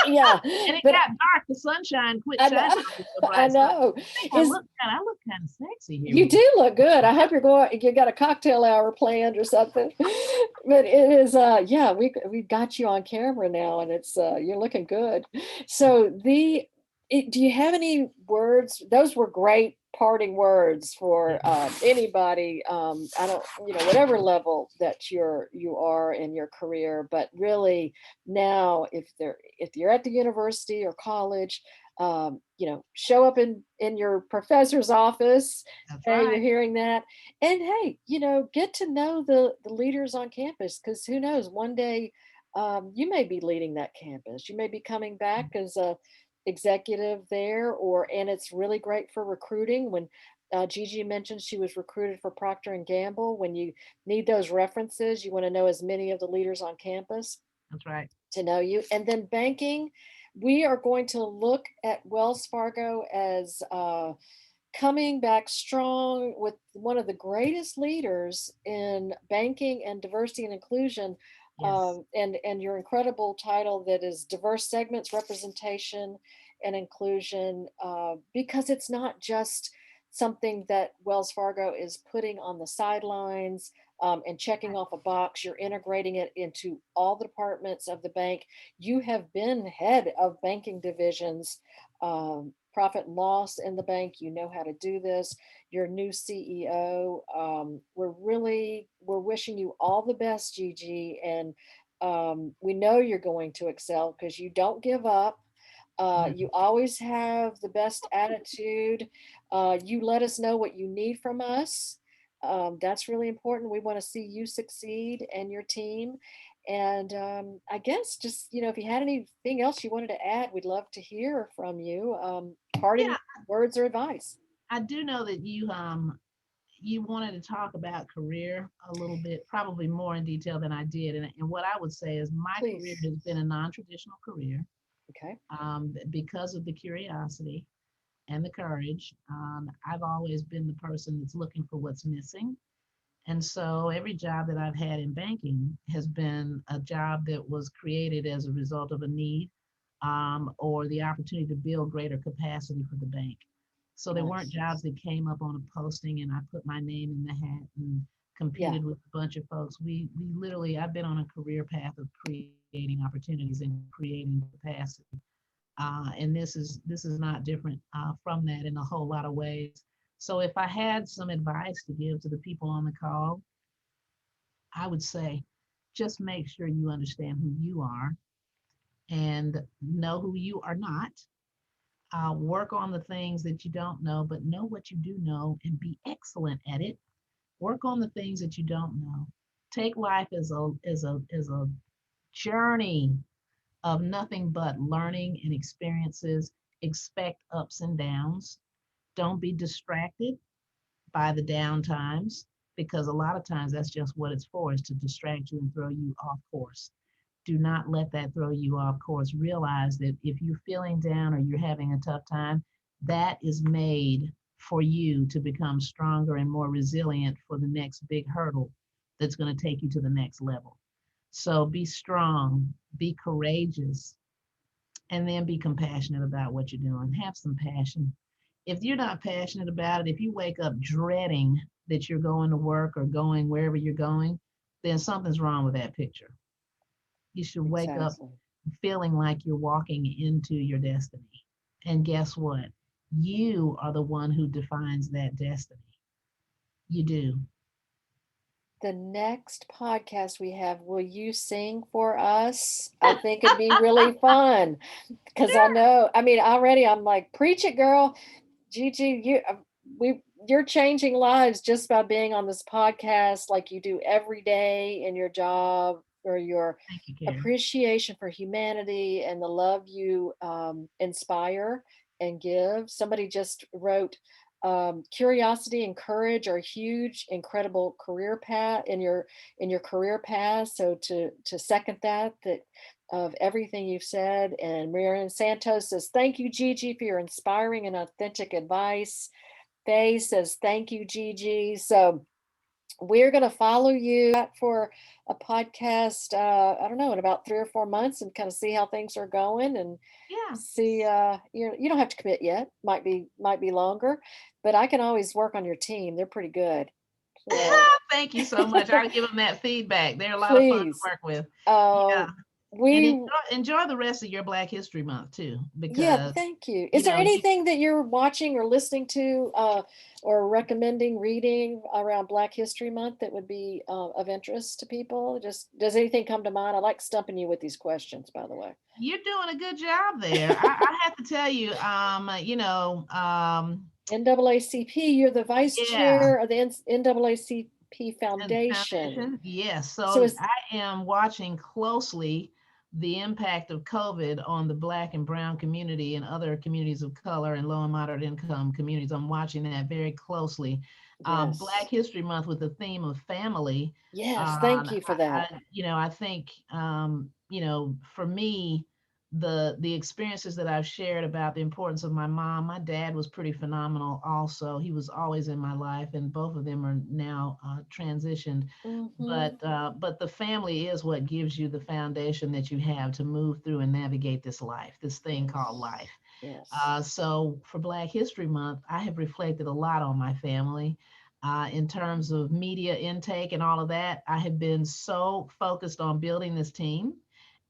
Speaker 2: do.
Speaker 1: yeah,
Speaker 2: And it
Speaker 1: but
Speaker 2: got dark. The sunshine quit
Speaker 1: I know,
Speaker 2: shining on me so
Speaker 1: I
Speaker 2: bright. So
Speaker 1: know.
Speaker 2: I think
Speaker 1: Is
Speaker 2: I look kind of sexy here
Speaker 1: You
Speaker 2: with this.
Speaker 1: do look good. I hope you got a cocktail hour planned or something. But it is, yeah, we got you on camera now, and it's you're looking good. So do you have any words? Those were great parting words for
Speaker 2: Yeah.
Speaker 1: anybody. I don't, whatever level that you are in your career, but really now, if you're at the university or college, show up in your professor's office.
Speaker 2: That's
Speaker 1: Hey, you're
Speaker 2: right.
Speaker 1: hearing that. And hey, get to know the leaders on campus, because who knows, one day you may be leading that campus. You may be coming back as a executive there, and it's really great for recruiting. When Gigi mentioned she was recruited for Procter and Gamble, when you need those references, you want to know as many of the leaders on campus
Speaker 2: That's right.
Speaker 1: to know you. And then banking, we are going to look at Wells Fargo as coming back strong with one of the greatest leaders in banking and diversity and inclusion,
Speaker 2: Yes.
Speaker 1: and your incredible title that is diverse segments, representation, and inclusion, because it's not just something that Wells Fargo is putting on the sidelines, and checking
Speaker 2: Right.
Speaker 1: off a box. You're integrating it into all the departments of the bank. You have been head of banking divisions, profit and loss in the bank. You know how to do this. Your new CEO. We're wishing you all the best, Gigi, and we know you're going to excel because you don't give up.
Speaker 2: Mm.
Speaker 1: You always have the best attitude. You let us know what you need from us. That's really important. We want to see you succeed and your team. And I guess just, if you had anything else you wanted to add, we'd love to hear from you.
Speaker 2: Yeah.
Speaker 1: Parting words or advice.
Speaker 2: I do know that you wanted to talk about career a little bit, probably more in detail than I did. And what I would say is my career
Speaker 1: Please.
Speaker 2: has been a non-traditional career,
Speaker 1: Okay.
Speaker 2: because of the curiosity and the courage. I've always been the person that's looking for what's missing. And so every job that I've had in banking has been a job that was created as a result of a need, or the opportunity to build greater capacity for the bank. So there weren't
Speaker 1: Nice.
Speaker 2: jobs that came up on a posting and I put my name in the hat and
Speaker 1: Yeah.
Speaker 2: competed with a bunch of folks. We literally, I've been on a career path of creating opportunities and creating capacity. And this is not different from that in a whole lot of ways. So if I had some advice to give to the people on the call, I would say just make sure you understand who you are and know who you are not. Work on the things that you don't know, but know what you do know and be excellent at it. Work on the things that you don't know. Take life as a journey of nothing but learning and experiences. Expect ups and downs. Don't be distracted by the down times, because a lot of times that's just what it's for, is to distract you and throw you off course. Do not let that throw you off course. Realize that if you're feeling down or you're having a tough time, that is made for you to become stronger and more resilient for the next big hurdle that's going to take you to the next level. So be strong, be courageous, and then be compassionate about what you're doing. Have some passion. If you're not passionate about it, if you wake up dreading that you're going to work or going wherever you're going, then something's wrong with that picture. You should wake up
Speaker 1: Exactly.
Speaker 2: feeling like you're walking into your destiny. And guess what? You are the one who defines that destiny. You do.
Speaker 1: The next podcast we have, will you sing for us? I think it'd be really fun because I
Speaker 2: Sure.
Speaker 1: know, I mean, already I'm like, preach it, girl. Gigi, you're changing lives just by being on this podcast like you do every day in your job, or your
Speaker 2: Thank you, Cary.
Speaker 1: appreciation for humanity and the love you inspire and give. Somebody just wrote, curiosity and courage are huge, incredible career path in your career path. So to second that of everything you've said. And Marian Santos says, thank you, Gigi, for your inspiring and authentic advice. Faye says, thank you, Gigi. So we're going to follow you for a podcast, I don't know, in about 3 or 4 months, and kind of see how things are going, and
Speaker 2: Yeah.
Speaker 1: see, you don't have to commit yet. Might be longer, but I can always work on your team. They're pretty good. So
Speaker 2: Thank you so much. I'll give them that feedback. They're a lot of fun to
Speaker 1: please.
Speaker 2: work with. Yeah.
Speaker 1: Oh,
Speaker 2: And
Speaker 1: we
Speaker 2: enjoy the rest of your Black History Month too,
Speaker 1: Yeah,
Speaker 2: because
Speaker 1: thank you. Is
Speaker 2: you
Speaker 1: there
Speaker 2: know you
Speaker 1: anything that you're watching or listening to, or recommending reading around Black History Month that would be of interest to people? Just does anything come to mind? I like stumping you with these questions, by the way.
Speaker 2: you're doing a good job there. I have to tell you,
Speaker 1: NAACP, you're the vice
Speaker 2: yeah,
Speaker 1: chair of the NAACP
Speaker 2: and
Speaker 1: Foundation.
Speaker 2: foundation, yes.
Speaker 1: So
Speaker 2: So
Speaker 1: is
Speaker 2: I am watching closely the impact of COVID on the Black and Brown community and other communities of color and low and moderate income communities. I'm watching that very closely. Black
Speaker 1: Yes.
Speaker 2: History Month with the theme of family.
Speaker 1: Yes, thank you for that.
Speaker 2: I think, for me, the experiences that I've shared about the importance of my mom. My dad was pretty phenomenal. Also, he was always in my life, and both of them are now transitioned.
Speaker 1: Hmm.
Speaker 2: But the family is what gives you the foundation that you have to move through and navigate this life, this thing called
Speaker 1: Yes.
Speaker 2: life.
Speaker 1: Yes.
Speaker 2: So for Black History Month, I have reflected a lot on my family. In terms of media intake and all of that, I have been so focused on building this team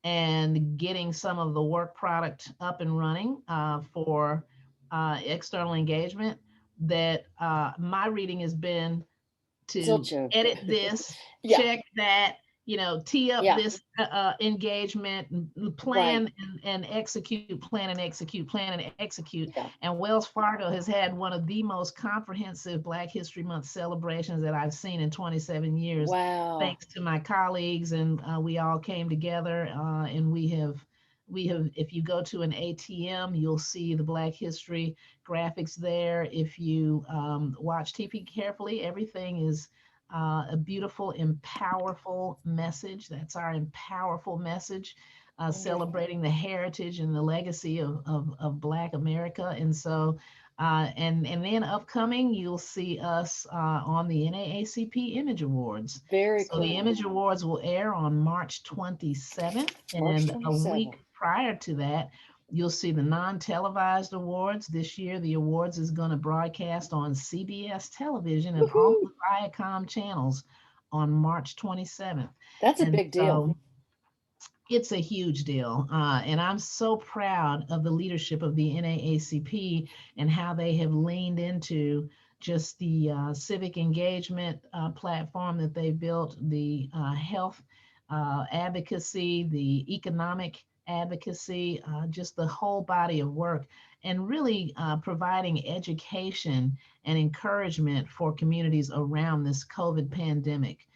Speaker 2: and getting some of the work product up and running for external engagement that my reading has been to
Speaker 1: Zilcho.
Speaker 2: edit this,
Speaker 1: Yeah.
Speaker 2: check that, tee up
Speaker 1: Yeah.
Speaker 2: this engagement,
Speaker 1: Right.
Speaker 2: plan and execute, plan and execute, plan and execute.
Speaker 1: Yeah.
Speaker 2: And Wells Fargo has had one of the most comprehensive Black History Month celebrations that I've seen in 27 years,
Speaker 1: Wow.
Speaker 2: thanks to my colleagues. And we all came together and we have We have, if you go to an ATM, you'll see the Black History graphics there. If you watch TV carefully, everything is a beautiful and powerful message. That's our empowerful message, celebrating the heritage and the legacy of Black America. And so, and then upcoming, you'll see us on the NAACP Image Awards.
Speaker 1: Very
Speaker 2: So the
Speaker 1: cool.
Speaker 2: Image Awards will air on March 27th,
Speaker 1: March
Speaker 2: and a
Speaker 1: 27th.
Speaker 2: week prior to that, you'll see the non-televised awards. This year, the awards is going to broadcast on CBS television and all
Speaker 1: Woohoo!
Speaker 2: the Viacom channels on March 27th.
Speaker 1: That's a
Speaker 2: And
Speaker 1: big deal.
Speaker 2: so it's a huge deal. And I'm so proud of the leadership of the NAACP and how they have leaned into just the civic engagement platform that they built, the health advocacy, the economic advocacy, just the whole body of work, and really providing education and encouragement for communities around this COVID pandemic.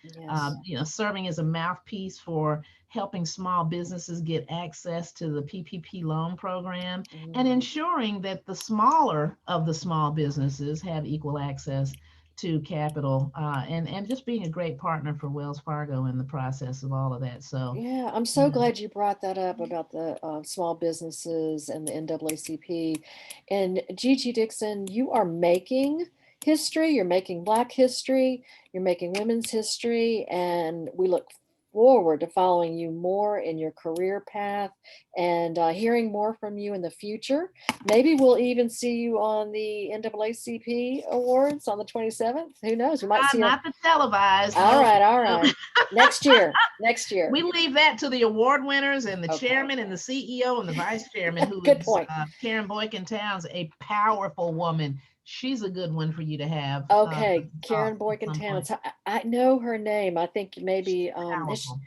Speaker 1: Yes.
Speaker 2: Serving as a mouthpiece for helping small businesses get access to the PPP loan program, and ensuring that the smaller of the small businesses have equal access to capital, and just being a great partner for Wells Fargo in the process of all of that. So,
Speaker 1: Yeah, I'm so
Speaker 2: yeah,
Speaker 1: glad you brought that up about the small businesses and the NAACP. And Gigi Dixon, you are making history. You're making Black history. You're making women's history. And we look forward to following you more in your career path and hearing more from you in the future. Maybe we'll even see you on the NAACP Awards on the 27th. Who knows? We might see you.
Speaker 2: not the televised.
Speaker 1: All
Speaker 2: No,
Speaker 1: right, all
Speaker 2: no.
Speaker 1: right. Next year. Next year.
Speaker 2: We leave that to the award winners and the
Speaker 1: Okay.
Speaker 2: chairman and the CEO and the vice chairman, who
Speaker 1: Good
Speaker 2: is
Speaker 1: point.
Speaker 2: Karen Boykin-Towns, a powerful woman. She's a good one for you to have.
Speaker 1: Okay,
Speaker 2: to
Speaker 1: Karen
Speaker 2: talk
Speaker 1: Boykin
Speaker 2: at some point.
Speaker 1: Towns. I know her name. I think
Speaker 2: She's
Speaker 1: maybe
Speaker 2: powerful.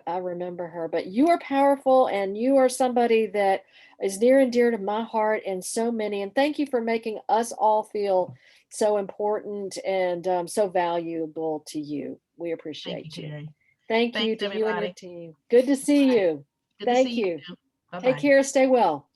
Speaker 1: I remember her. But you are powerful, and you are somebody that is near and dear to my heart and so many. And thank you for making us all feel so important and so valuable to you. We
Speaker 2: Thank you,
Speaker 1: appreciate you.
Speaker 2: Cary.
Speaker 1: Thank you
Speaker 2: Thanks,
Speaker 1: to you and your
Speaker 2: everybody.
Speaker 1: team. Good to see
Speaker 2: Bye.
Speaker 1: you.
Speaker 2: Good to see
Speaker 1: Thank
Speaker 2: you
Speaker 1: you.
Speaker 2: too.
Speaker 1: Take
Speaker 2: Bye-bye.
Speaker 1: care. Stay well.